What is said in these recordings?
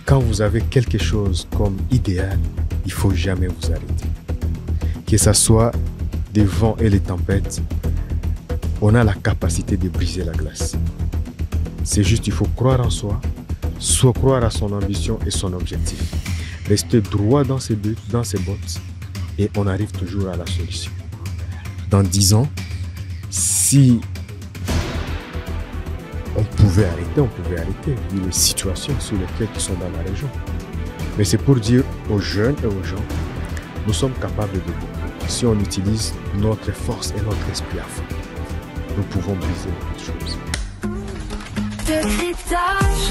Quand vous avez quelque chose comme idéal, il ne faut jamais vous arrêter. Que ce soit des vents et les tempêtes, on a la capacité de briser la glace. C'est juste, il faut croire en soi, soit croire à son ambition et son objectif. Rester droit dans ses buts, dans ses bottes, et on arrive toujours à la solution. Dans 10 ans, si on pouvait arrêter, vu les situations sur lesquelles ils sont dans la région. Mais c'est pour dire aux jeunes et aux gens, nous sommes capables de beaucoup. Si on utilise notre force et notre esprit à fond, nous pouvons briser beaucoup de choses. Décryptage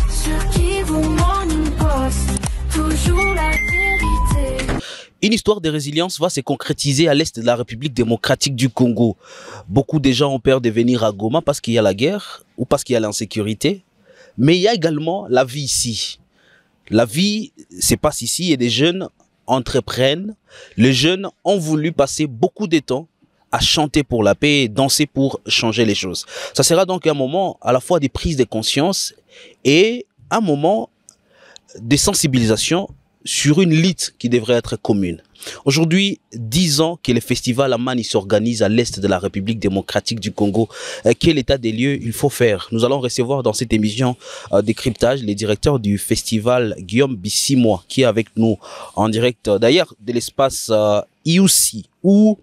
sur Kivu Morning Post, toujours la vérité. Une histoire de résilience va se concrétiser à l'est de la République démocratique du Congo. Beaucoup de gens ont peur de venir à Goma parce qu'il y a la guerre ou parce qu'il y a l'insécurité. Mais il y a également la vie ici. La vie se passe ici et des jeunes entreprennent. Les jeunes ont voulu passer beaucoup de temps à chanter pour la paix et danser pour changer les choses. Ça sera donc un moment à la fois de prise de conscience et un moment de sensibilisation sur une lutte qui devrait être commune. Aujourd'hui, 10 ans que le festival Amani s'organise à l'est de la République démocratique du Congo. Quel état des lieux il faut faire? Nous allons recevoir dans cette émission Décryptage le directeur du festival, Guillaume Bissimois, qui est avec nous en direct d'ailleurs de l'espace IUC, où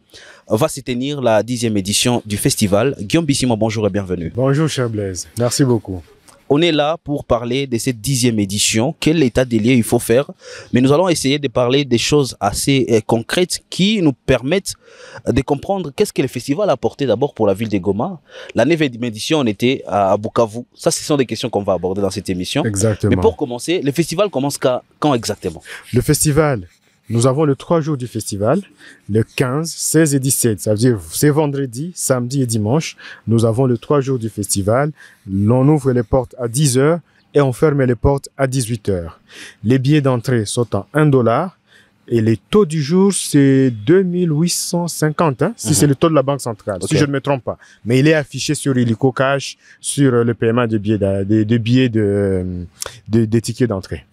va se tenir la 10e édition du festival. Guillaume Bissimois, bonjour et bienvenue. Bonjour cher Blaise, merci beaucoup. On est là pour parler de cette 10e édition, quel état des lieux il faut faire, mais nous allons essayer de parler des choses assez concrètes qui nous permettent de comprendre qu'est-ce que le festival a apporté d'abord pour la ville de Goma. La 9e édition, on était à Bukavu. Ça, ce sont des questions qu'on va aborder dans cette émission. Exactement. Mais pour commencer, le festival commence quand exactement? Le festival, nous avons les 3 jours du festival, le 15, 16 et 17. Ça veut dire c'est vendredi, samedi et dimanche. Nous avons les 3 jours du festival. On ouvre les portes à 10 h et on ferme les portes à 18 h. Les billets d'entrée sont en $1 et les taux du jour, c'est 2850, hein, si c'est le taux de la Banque centrale, si je ne me trompe pas. Mais il est affiché sur Illico Cash, sur le paiement des billets des tickets d'entrée.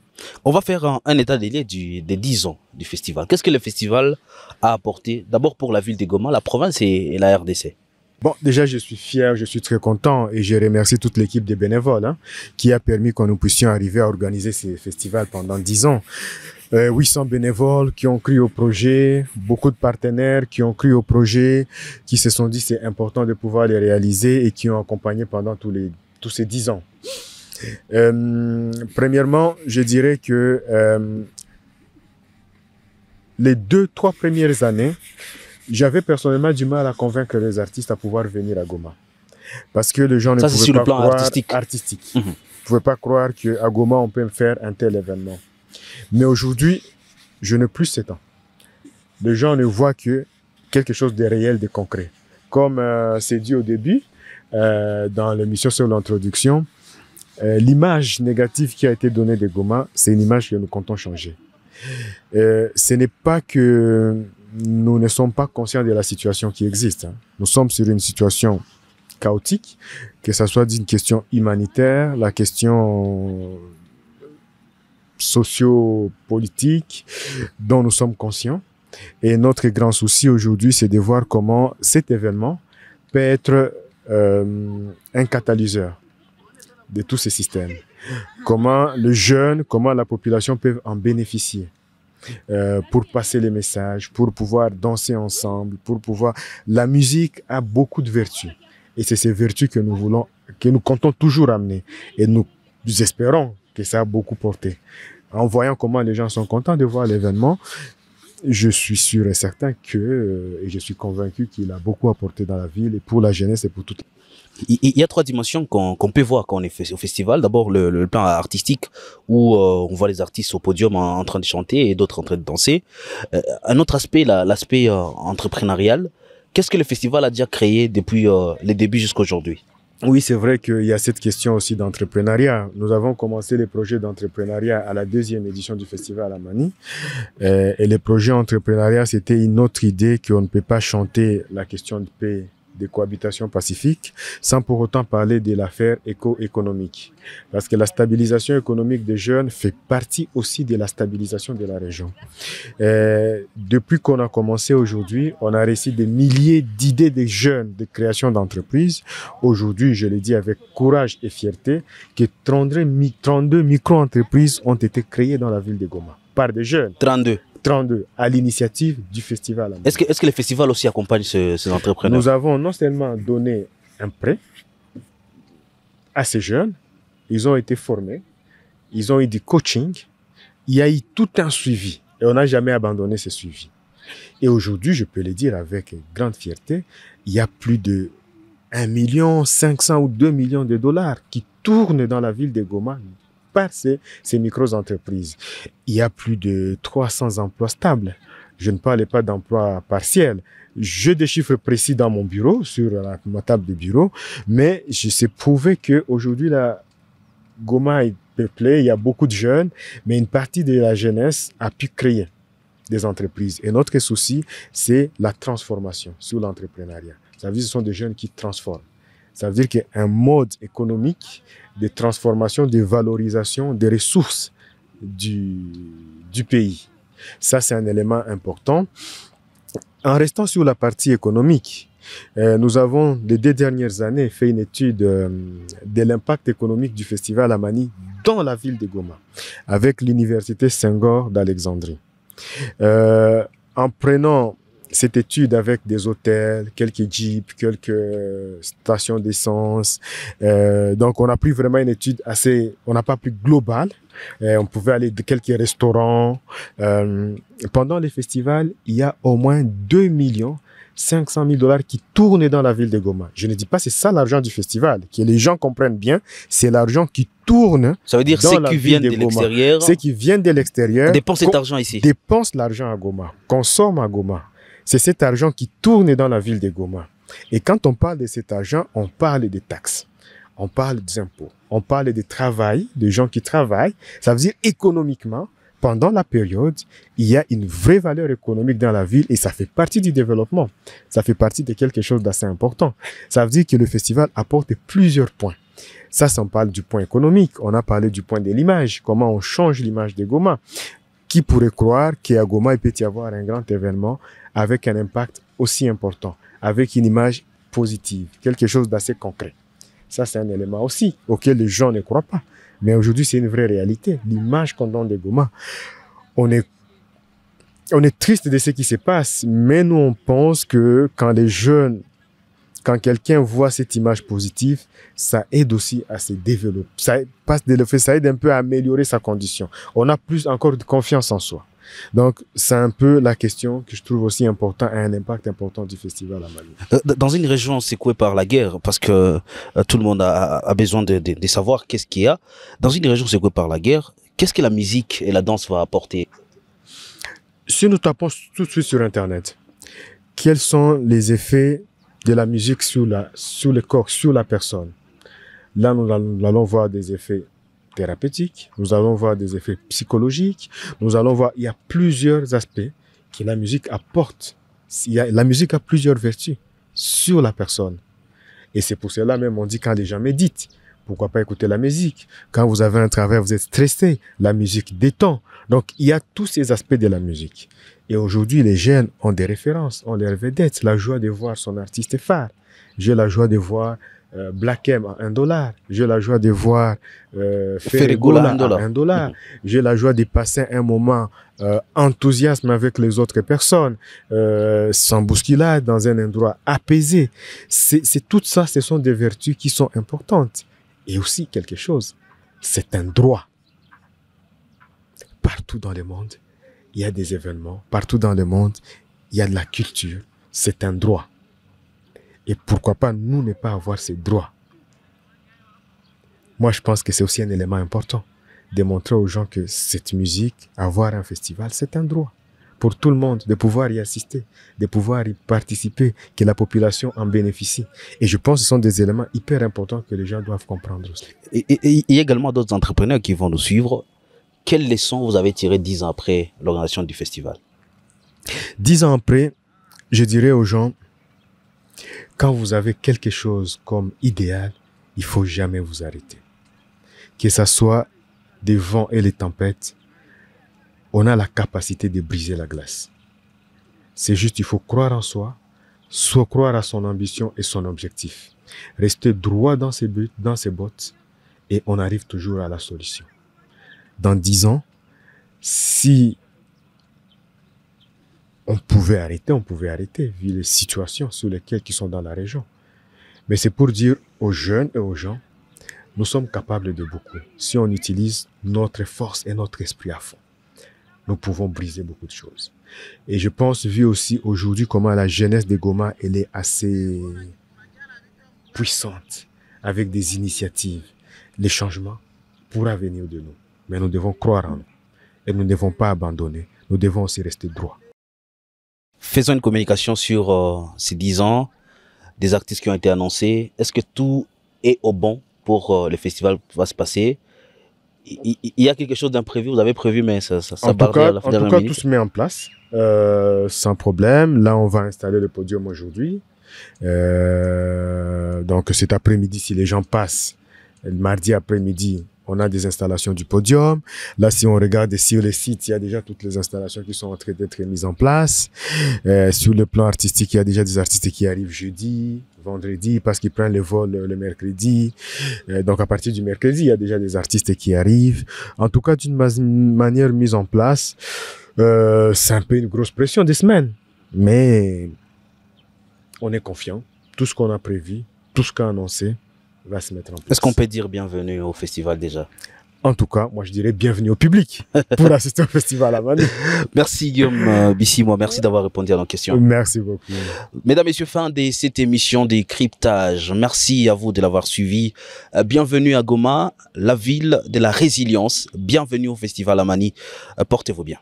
On va faire un état des lieux des 10 ans du festival. Qu'est-ce que le festival a apporté d'abord pour la ville de Goma, la province et la RDC? Bon, déjà, je suis fier, je suis très content et je remercie toute l'équipe des bénévoles qui a permis que nous puissions arriver à organiser ces festivals pendant 10 ans. 800 bénévoles qui ont cru au projet, beaucoup de partenaires qui ont cru au projet, qui se sont dit c'est important de pouvoir les réaliser et qui ont accompagné pendant tous ces 10 ans. Premièrement, je dirais que les 2-3 premières années, j'avais personnellement du mal à convaincre les artistes à pouvoir venir à Goma. Parce que les gens ne pouvaient pas croire artistique. Ils ne pouvaient pas croire qu'à Goma, on peut faire un tel événement. Mais aujourd'hui, je n'ai plus 7 ans. Les gens ne voient que quelque chose de réel, de concret. Comme c'est dit au début, dans l'émission sur l'introduction, l'image négative qui a été donnée de Goma, c'est une image que nous comptons changer. Ce n'est pas que nous ne sommes pas conscients de la situation qui existe. Nous sommes sur une situation chaotique, que ce soit d'une question humanitaire, la question socio-politique dont nous sommes conscients. Et notre grand souci aujourd'hui, c'est de voir comment cet événement peut être un catalyseur de tous ces systèmes. Comment le jeune, comment la population peuvent en bénéficier pour passer les messages, pour pouvoir danser ensemble, pour pouvoir... La musique a beaucoup de vertus. Et c'est ces vertus que nous voulons, que nous comptons toujours amener. Et nous espérons que ça a beaucoup porté. En voyant comment les gens sont contents de voir l'événement, je suis sûr et certain que, et je suis convaincu qu'il a beaucoup apporté dans la ville et pour la jeunesse et pour toute. Il y a 3 dimensions qu'on peut voir quand on est au festival. D'abord, le plan artistique où on voit les artistes au podium en train de chanter et d'autres en train de danser. Un autre aspect, l'aspect entrepreneurial. Qu'est-ce que le festival a déjà créé depuis les débuts jusqu'à aujourd'hui? Oui, c'est vrai qu'il y a cette question aussi d'entrepreneuriat. Nous avons commencé les projets d'entrepreneuriat à la 2e édition du festival Amani. Et les projets d'entrepreneuriat, c'était une autre idée qu'on ne peut pas chanter la question de paix de cohabitation pacifique, sans pour autant parler de l'affaire économique. Parce que la stabilisation économique des jeunes fait partie aussi de la stabilisation de la région. Depuis qu'on a commencé aujourd'hui, on a reçu des milliers d'idées des jeunes de création d'entreprises. Aujourd'hui, je le dis avec courage et fierté, que 32 micro-entreprises ont été créées dans la ville de Goma par des jeunes. 32 à l'initiative du festival. Est-ce que les festivals aussi accompagnent ces entrepreneurs? Nous avons non seulement donné un prêt à ces jeunes, ils ont été formés, ils ont eu du coaching, il y a eu tout un suivi et on n'a jamais abandonné ce suivi. Et aujourd'hui, je peux le dire avec grande fierté, il y a plus de 1,5 million ou 2 millions de dollars qui tournent dans la ville de Goma par ces micro-entreprises. Il y a plus de 300 emplois stables. Je ne parlais pas d'emplois partiels. J'ai des chiffres précis dans mon bureau, sur ma table de bureau, mais je sais prouver qu'aujourd'hui, la Goma est peuplée, il y a beaucoup de jeunes, mais une partie de la jeunesse a pu créer des entreprises. Et notre souci, c'est la transformation sur l'entrepreneuriat. Ça veut dire que ce sont des jeunes qui transforment. Ça veut dire qu'il y a un mode économique de transformation, de valorisation des ressources du pays. Ça, c'est un élément important. En restant sur la partie économique, nous avons, les 2 dernières années, fait une étude de l'impact économique du festival Amani dans la ville de Goma, avec l'université Senghor d'Alexandrie. En prenant cette étude avec des hôtels, quelques jeeps, quelques stations d'essence. Donc, on a pris vraiment une étude assez, on n'a pas pris globale. On pouvait aller de quelques restaurants. Pendant les festivals, il y a au moins 2,5 millions qui tournent dans la ville de Goma. Je ne dis pas c'est ça l'argent du festival, que les gens comprennent bien, c'est l'argent qui tourne. Ça veut dire ceux qui viennent de l'extérieur. Ceux qui viennent de l'extérieur. Dépensent cet argent ici. Dépensent l'argent à Goma, consomment à Goma. C'est cet argent qui tourne dans la ville de Goma. Et quand on parle de cet argent, on parle des taxes, on parle des impôts, on parle du travail, des gens qui travaillent. Ça veut dire économiquement, pendant la période, il y a une vraie valeur économique dans la ville et ça fait partie du développement. Ça fait partie de quelque chose d'assez important. Ça veut dire que le festival apporte plusieurs points. Ça, on parle du point économique. On a parlé du point de l'image, comment on change l'image de Goma. Qui pourrait croire qu'à Goma, il peut y avoir un grand événement avec un impact aussi important, avec une image positive, quelque chose d'assez concret. Ça, c'est un élément aussi auquel les gens ne croient pas. Mais aujourd'hui, c'est une vraie réalité. L'image qu'on donne de Goma, on est triste de ce qui se passe, mais nous, on pense que quand les jeunes, quand quelqu'un voit cette image positive, ça aide aussi à se développer. Ça aide un peu à améliorer sa condition. On a plus encore de confiance en soi. Donc, c'est un peu la question que je trouve aussi important, un impact important du festival à Mali. Dans une région secouée par la guerre, parce que tout le monde a besoin de savoir qu'est-ce qu'il y a. Dans une région secouée par la guerre, qu'est-ce que la musique et la danse vont apporter? Si nous tapons tout de suite sur Internet, quels sont les effets de la musique sur le corps, sur la personne? Là, nous allons voir des effets thérapeutiques, nous allons voir des effets psychologiques, nous allons voir, il y a plusieurs aspects que la musique apporte. La musique a plusieurs vertus sur la personne. Et c'est pour cela même on dit quand les gens méditent, pourquoi pas écouter la musique? Quand vous avez un travail, vous êtes stressé, la musique détend. Donc il y a tous ces aspects de la musique. Et aujourd'hui, les jeunes ont des références, ont leurs vedettes, la joie de voir son artiste phare. J'ai la joie de voir Black M à $1. J'ai la joie de voir Ferregola à $1. J'ai la joie de passer un moment enthousiasme avec les autres personnes, sans bousculade, dans un endroit apaisé. C'est tout ça, ce sont des vertus qui sont importantes. Et aussi quelque chose, c'est un droit. Partout dans le monde, il y a des événements. Partout dans le monde, il y a de la culture. C'est un droit. Et pourquoi pas nous ne pas avoir ces droits? Moi, je pense que c'est aussi un élément important. De montrer aux gens que cette musique, avoir un festival, c'est un droit. Pour tout le monde, de pouvoir y assister, de pouvoir y participer, que la population en bénéficie. Et je pense que ce sont des éléments hyper importants que les gens doivent comprendre aussi. Et il y a également d'autres entrepreneurs qui vont nous suivre. Quelles leçons vous avez tirées 10 ans après l'organisation du festival? 10 ans après, je dirais aux gens, quand vous avez quelque chose comme idéal, il faut jamais vous arrêter. Que ce soit des vents et les tempêtes, on a la capacité de briser la glace. C'est juste, il faut croire en soi, soit croire à son ambition et son objectif. Rester droit dans ses buts, dans ses bottes, et on arrive toujours à la solution. Dans 10 ans, si on pouvait arrêter, vu les situations sur lesquelles ils sont dans la région. Mais c'est pour dire aux jeunes et aux gens, nous sommes capables de beaucoup. Si on utilise notre force et notre esprit à fond, nous pouvons briser beaucoup de choses. Et je pense, vu aussi aujourd'hui comment la jeunesse de Goma, elle est assez puissante, avec des initiatives. Les changements pourront venir de nous. Mais nous devons croire en nous. Et nous ne devons pas abandonner. Nous devons aussi rester droits. Faisons une communication sur ces 10 ans, des artistes qui ont été annoncés. Est-ce que tout est au bon pour le festival qui va se passer? Il y a quelque chose d'imprévu, vous avez prévu, mais ça en tout cas, tout se met en place, sans problème. Là, on va installer le podium aujourd'hui. Donc cet après-midi, si les gens passent, le mardi après-midi, on a des installations du podium. Là, si on regarde sur le site, il y a déjà toutes les installations qui sont en train d'être mises en place. Sur le plan artistique, il y a déjà des artistes qui arrivent jeudi, vendredi, parce qu'ils prennent le vol le mercredi. Donc, à partir du mercredi, il y a déjà des artistes qui arrivent. En tout cas, d'une manière mise en place, c'est un peu une grosse pression des semaines. Mais on est confiant. Tout ce qu'on a prévu, tout ce qu'on a annoncé, va se mettre en place. Est-ce qu'on peut dire bienvenue au festival déjà? En tout cas, moi je dirais bienvenue au public pour assister au festival à Mani. Merci Guillaume Bissimo, merci d'avoir répondu à nos questions. Merci beaucoup. Mesdames, Messieurs, fin de cette émission des cryptages. Merci à vous de l'avoir suivi. Bienvenue à Goma, la ville de la résilience. Bienvenue au festival à Mani. Portez-vous bien.